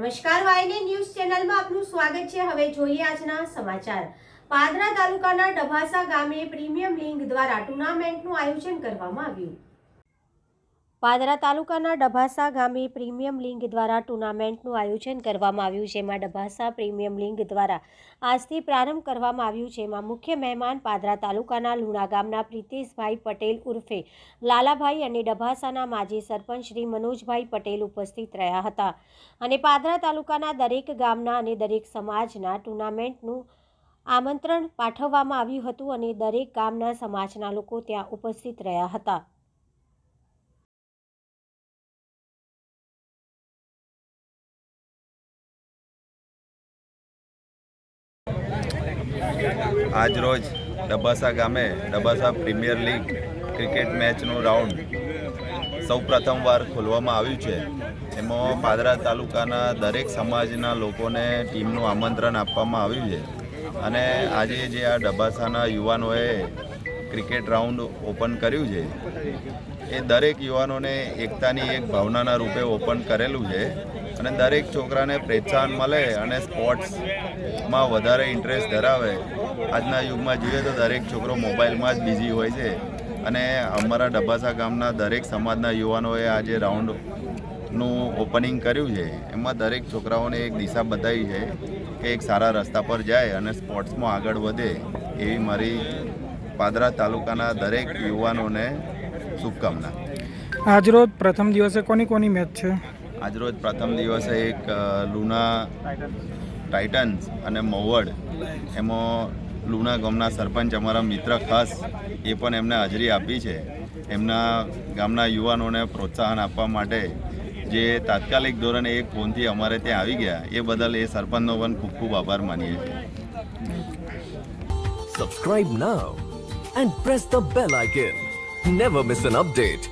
નમસ્કાર, વાયને ન્યૂઝ ચેનલમાં આપનું સ્વાગત છે। હવે જોઈએ આજના સમાચાર। પાદરા તાલુકાના ડભાસા ગામે પ્રીમિયમ લીગ દ્વારા ટુર્નામેન્ટનું આયોજન કરવામાં આવ્યું। પાદરા તાલુકાના ડભાસા ગામે પ્રીમિયમ લીગ દ્વારા ટુર્નામેન્ટનું આયોજન કરવામાં આવ્યું, જેમાં ડભાસા પ્રીમિયમ લીગ દ્વારા આજથી પ્રારંભ કરવામાં આવ્યું, જેમાં મુખ્ય મહેમાન પાદરા તાલુકાના લુણા ગામના પ્રીતેશભાઈ પટેલ ઉર્ફે લાલાભાઈ અને ડભાસાના માજી સરપંચ શ્રી મનોજભાઈ પટેલ ઉપસ્થિત રહ્યા હતા અને પાદરા તાલુકાના દરેક ગામના અને દરેક સમાજના ટુર્નામેન્ટનું આમંત્રણ પાઠવવામાં આવ્યું હતું અને દરેક ગામના સમાજના લોકો ત્યાં ઉપસ્થિત રહ્યા હતા। આજરોજ ડભાસા ગામે Dabhasa premier league cricket મેચનું round સૌ પ્રથમવાર ખોલવામાં આવ્યું છે। એમાં પાદરા તાલુકાના દરેક સમાજના લોકોને ટીમનું આમંત્રણ આપવામાં આવ્યું છે અને આજે જે આ ડભાસાના યુવાનોએ ક્રિકેટ રાઉન્ડ ઓપન કર્યું છે એ દરેક યુવાનોને એકતાની એક ભાવનાના રૂપે ઓપન કરેલું છે અને દરેક છોકરાને પ્રોત્સાહન મળે અને સ્પોર્ટ્સમાં વધારે ઇન્ટરેસ્ટ ધરાવે। આજના યુગમાં જોઈએ તો દરેક છોકરો મોબાઈલમાં જ બિઝી હોય છે અને અમારા ડભાસા ગામના દરેક સમાજના યુવાનોએ આજે રાઉન્ડનું ઓપનિંગ કર્યું છે। એમાં દરેક છોકરાઓને એક દિશા બતાવી છે કે એક સારા રસ્તા પર જાય અને સ્પોર્ટ્સમાં આગળ વધે, એવી મારી પાદરા તાલુકાના દરેક યુવાનોને શુભકામના। આજરોજ પ્રથમ દિવસે કોની મેચ છે? આજરોજ પ્રથમ દિવસે એક લુના ટાઇટન્સ અને મહુવડ, એમાં લુના ગામના સરપંચ અમારા મિત્ર ખાસ એ પણ એમને હાજરી આપી છે। એમના ગામના યુવાનોને પ્રોત્સાહન આપવા માટે જે તાત્કાલિક ધોરણે એક ફોનથી અમારે ત્યાં આવી ગયા, એ બદલ એ સરપંચનો પણ ખૂબ ખૂબ આભાર માનીએ છીએ। Subscribe now and press the bell icon. Never miss an update.